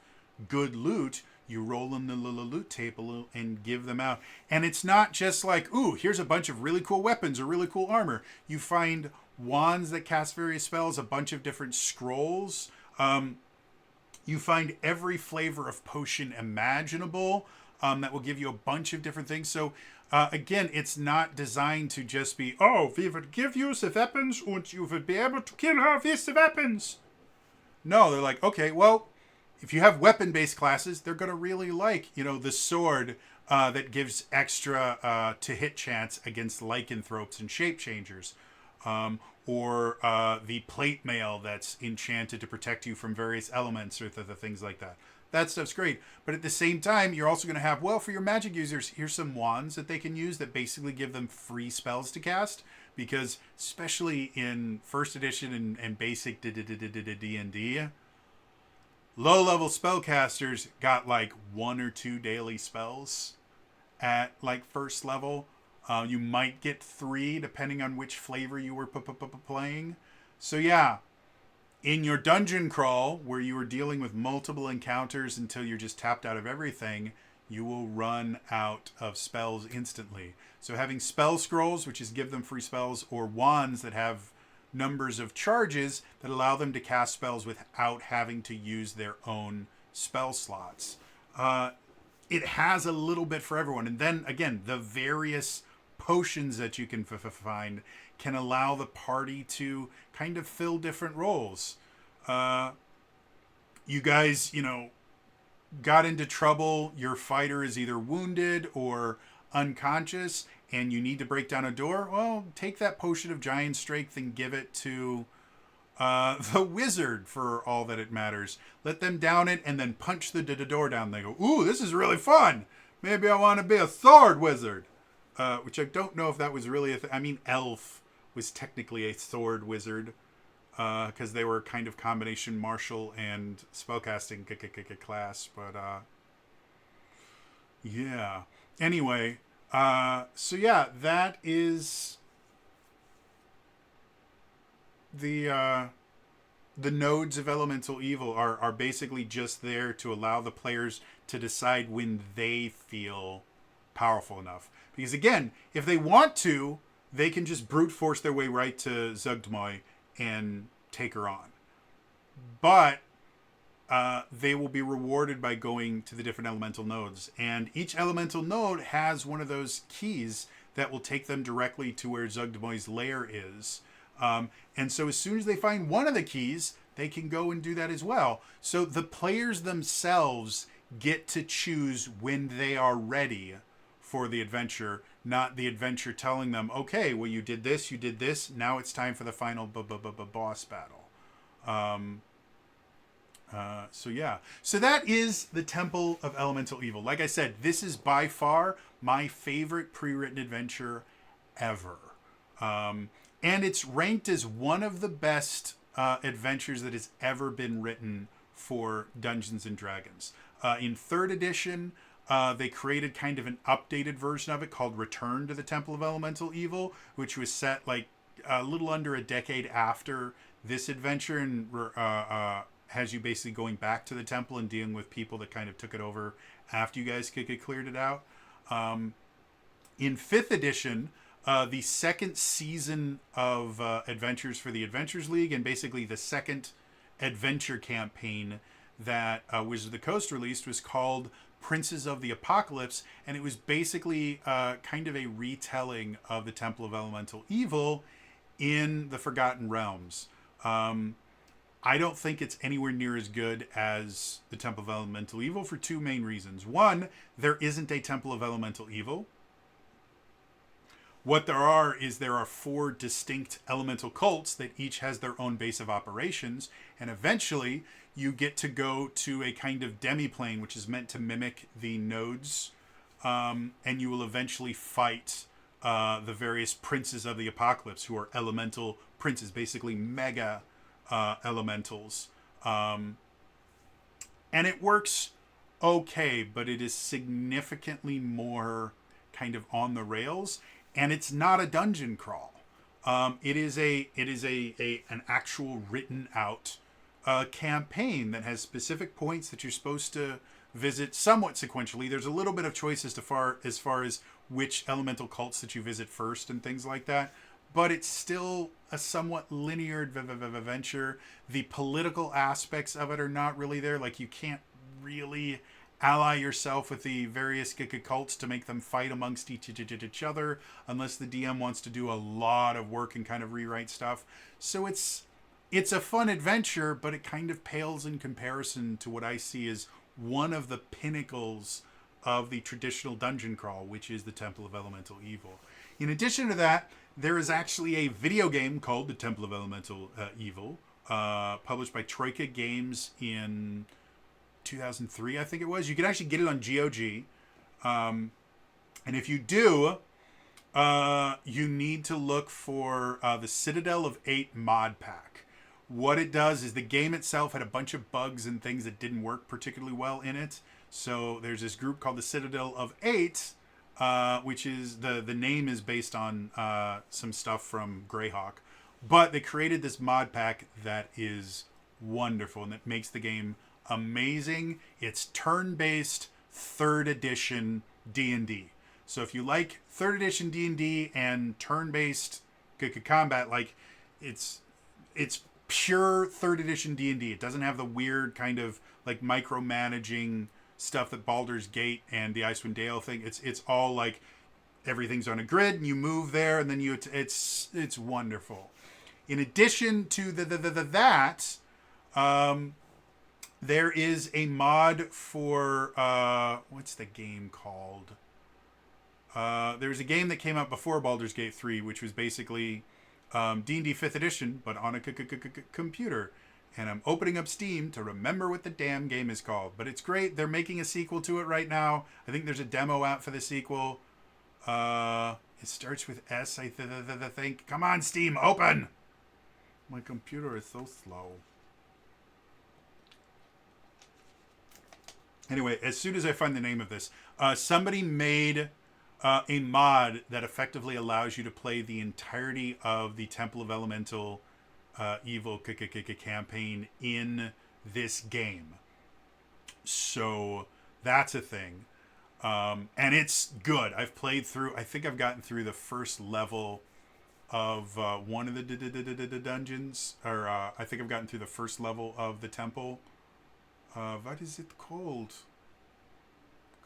good loot, you roll in the loot table and give them out. And it's not just like, ooh, here's a bunch of really cool weapons or really cool armor. You find wands that cast various spells, a bunch of different scrolls. You find every flavor of potion imaginable that will give you a bunch of different things. So again, it's not designed to just be, oh, we will give you the weapons and you will be able to kill her with the weapons. No, they're like, okay, well, if you have weapon-based classes, they're going to really like, the sword that gives extra to hit chance against lycanthropes and shape changers. Or the plate mail that's enchanted to protect you from various elements or the things like that. That stuff's great. But at the same time, you're also going to have, well, for your magic users, here's some wands that they can use that basically give them free spells to cast. Because especially in first edition and basic D&D, low-level spellcasters got like 1 or 2 daily spells at like first level. You might get 3 depending on which flavor you were playing. So yeah, in your dungeon crawl where you are dealing with multiple encounters until you're just tapped out of everything, you will run out of spells instantly. So having spell scrolls, which is give them free spells, or wands that have numbers of charges that allow them to cast spells without having to use their own spell slots. It has a little bit for everyone. And then again, the various potions that you can find can allow the party to kind of fill different roles. You guys, got into trouble. Your fighter is either wounded or unconscious and you need to break down a door. Well, take that potion of giant strength and give it to the wizard for all that it matters. Let them down it and then punch the door down. They go, ooh, this is really fun. Maybe I want to be a sword wizard. Which I don't know if that was really a thing. I mean, elf was technically a sword wizard because they were kind of combination martial and spellcasting class. But yeah. Anyway, so yeah, that is the nodes of elemental evil are basically just there to allow the players to decide when they feel powerful enough. Because again, if they want to, they can just brute force their way right to Zuggtmoy and take her on. But they will be rewarded by going to the different elemental nodes. And each elemental node has one of those keys that will take them directly to where Zuggtmoy's lair is. And so as soon as they find one of the keys, they can go and do that as well. So the players themselves get to choose when they are ready for the adventure, not the adventure telling them, okay, well, you did this, now it's time for the final boss battle. So yeah. So that is the Temple of Elemental Evil. Like I said, this is by far my favorite pre-written adventure ever. And it's ranked as one of the best adventures that has ever been written for Dungeons and Dragons. In 3rd edition, they created kind of an updated version of it called Return to the Temple of Elemental Evil, which was set like a little under a decade after this adventure and has you basically going back to the temple and dealing with people that kind of took it over after you guys cleared it out. In 5th edition, the second season of Adventures for the Adventures League and basically the second adventure campaign that Wizards of the Coast released was called Princes of the Apocalypse, and it was basically kind of a retelling of the Temple of Elemental Evil in the Forgotten Realms. I don't think it's anywhere near as good as the Temple of Elemental Evil for two main reasons. One, there isn't a Temple of Elemental Evil. What there are 4 distinct elemental cults that each has their own base of operations, and eventually you get to go to a kind of demiplane, which is meant to mimic the nodes, and you will eventually fight the various princes of the apocalypse, who are elemental princes, basically mega elementals. And it works okay, but it is significantly more kind of on the rails. And it's not a dungeon crawl. It is an actual written out campaign that has specific points that you're supposed to visit somewhat sequentially. There's a little bit of choice as far as which elemental cults that you visit first and things like that. But it's still a somewhat linear adventure. The political aspects of it are not really there. Like, you can't really ally yourself with the various cults to make them fight amongst each other, unless the DM wants to do a lot of work and kind of rewrite stuff. So it's a fun adventure, but it kind of pales in comparison to what I see as one of the pinnacles of the traditional dungeon crawl, which is the Temple of Elemental Evil. In addition to that, there is actually a video game called the Temple of Elemental Evil, published by Troika Games in 2003, I think it was. You can actually get it on GOG. And if you do, you need to look for the Citadel of 8 mod pack. What it does is the game itself had a bunch of bugs and things that didn't work particularly well in it. So there's this group called the Citadel of 8, which is the name is based on some stuff from Greyhawk. But they created this mod pack that is wonderful and that makes the game amazing. It's turn-based 3rd edition D&D. So if you like 3rd edition D&D and turn-based combat, like it's pure 3rd edition D&D. It doesn't have the weird kind of like micromanaging stuff that Baldur's Gate and the Icewind Dale thing. It's all like everything's on a grid and you move there and then it's wonderful. In addition to that, there is a mod for what's the game called? There's a game that came out before Baldur's Gate 3, which was basically D&D 5th edition, but on a computer. And I'm opening up Steam to remember what the damn game is called. But it's great. They're making a sequel to it right now. I think there's a demo out for the sequel. It starts with S, I think. Come on, Steam, open! My computer is so slow. Anyway, as soon as I find the name of this, somebody made a mod that effectively allows you to play the entirety of the Temple of Elemental Evil campaign in this game. So that's a thing. And it's good. I've played through, I think I've gotten through the first level of one of the dungeons, or I think I've gotten through the first level of the temple. What is it called?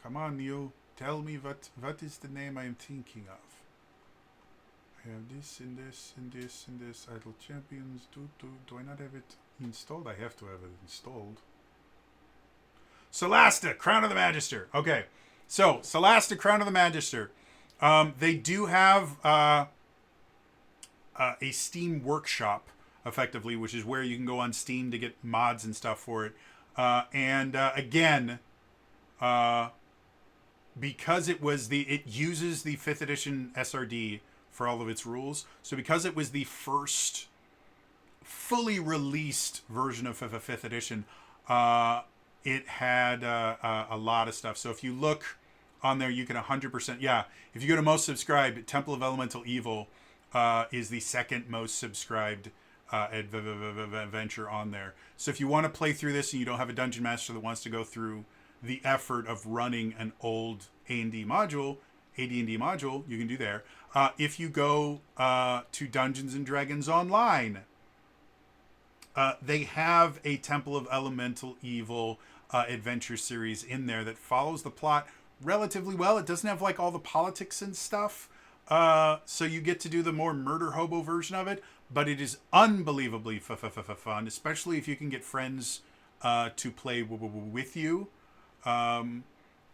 Come on, you tell me what is the name I am thinking of. I have this and this and this and this. Idle Champions. Do I not have it installed? I have to have it installed. Solasta, Crown of the Magister. Okay, so Solasta, Crown of the Magister. They do have a Steam workshop, effectively, which is where you can go on Steam to get mods and stuff for it. Again, because it uses the 5th edition SRD for all of its rules. So because it was the first fully released version of 5th edition, it had a lot of stuff. So if you look on there, you can 100%, if you go to most subscribed, Temple of Elemental Evil is the second most subscribed adventure on there. So if you want to play through this and you don't have a dungeon master that wants to go through the effort of running an old AD&D module, you can do there. If you go to Dungeons and Dragons Online, they have a Temple of Elemental Evil adventure series in there that follows the plot relatively well. It doesn't have like all the politics and stuff, so you get to do the more murder hobo version of it, but it is unbelievably fun, especially if you can get friends to play with you. Yeah,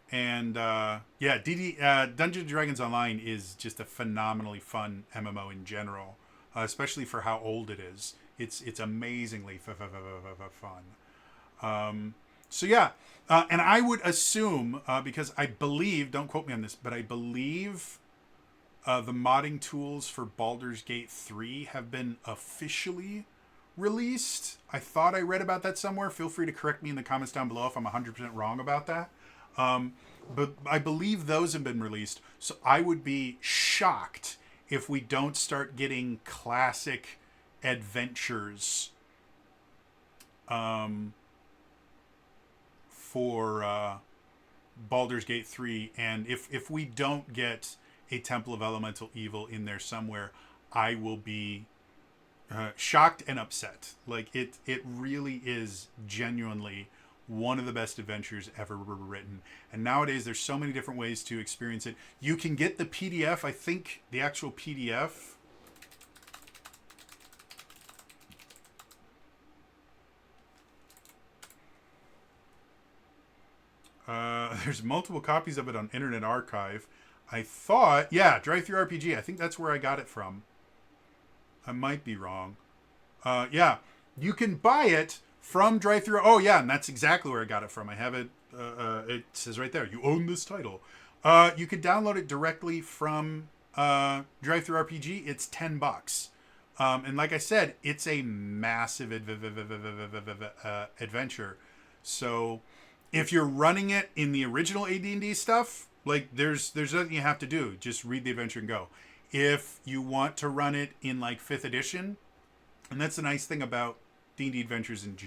Dungeons and Dragons Online is just a phenomenally fun MMO in general, especially for how old it is. It's amazingly fun. So yeah, and I would assume, because I believe, don't quote me on this, but I believe the modding tools for Baldur's Gate 3 have been officially released. I thought I read about that somewhere. Feel free to correct me in the comments down below if I'm 100% wrong about that. But I believe those have been released. So I would be shocked if we don't start getting classic adventures for Baldur's Gate 3. And if we don't get a Temple of Elemental Evil in there somewhere, I will be shocked and upset. Like, it really is genuinely one of the best adventures ever written. And nowadays there's so many different ways to experience it. You can get the PDF. I think the actual PDF, there's multiple copies of it on Internet Archive. I thought, yeah, DriveThruRPG. I think that's where I got it from. I might be wrong. Yeah, you can buy it from DriveThru. Oh yeah, and that's exactly where I got it from. I have it. It says right there, you own this title. You could download it directly from DriveThruRPG. It's $10. And like I said, it's a massive adventure. So if you're running it in the original AD&D stuff, like there's nothing you have to do. Just read the adventure and go. If you want to run it in like 5th edition, and that's the nice thing about D&D Adventures in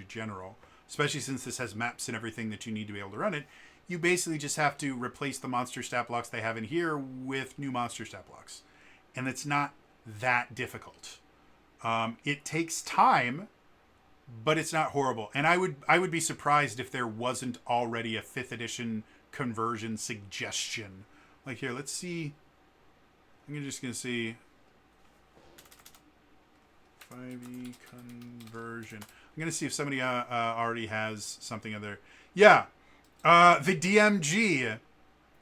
general, especially since this has maps and everything that you need to be able to run it, you basically just have to replace the monster stat blocks they have in here with new monster stat blocks. And it's not that difficult. It takes time, but it's not horrible. And I would be surprised if there wasn't already a 5th edition conversion suggestion. Like here, let's see. I'm just going to see 5e conversion. I'm going to see if somebody already has something other. Yeah. The DMG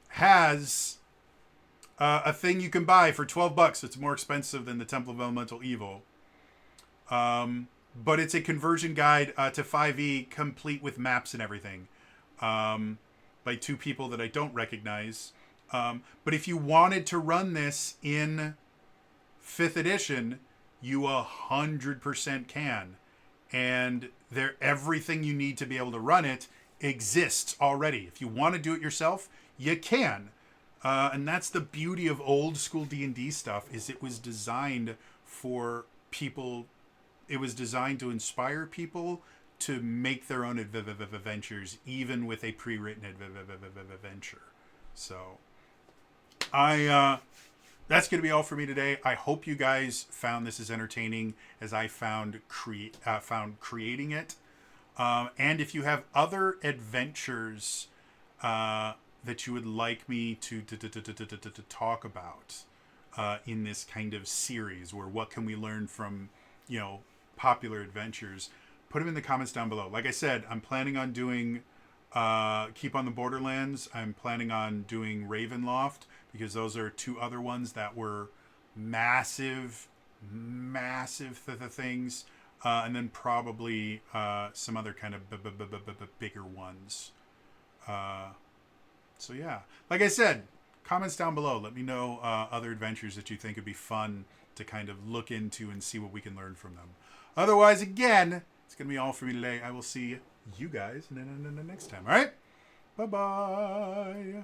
has a thing you can buy for $12. It's more expensive than the Temple of Elemental Evil. But it's a conversion guide to 5e, complete with maps and everything, by 2 people that I don't recognize. But if you wanted to run this in 5th edition, you 100% can. And everything you need to be able to run it exists already. If you want to do it yourself, you can. And that's the beauty of old school D&D stuff, is it was designed for people. It was designed to inspire people to make their own adventures, even with a pre-written adventure. So that's going to be all for me today. I hope you guys found this as entertaining as I found creating it. And if you have other adventures that you would like me to talk about in this kind of series, or what can we learn from, popular adventures, put them in the comments down below. Like I said, I'm planning on doing Keep on the Borderlands. I'm planning on doing Ravenloft, because those are 2 other ones that were massive things. And then probably some other kind of bigger ones. So yeah, like I said, comments down below. Let me know other adventures that you think would be fun to kind of look into and see what we can learn from them. Otherwise, again, it's going to be all for me today. I will see you guys next time. All right? Bye-bye.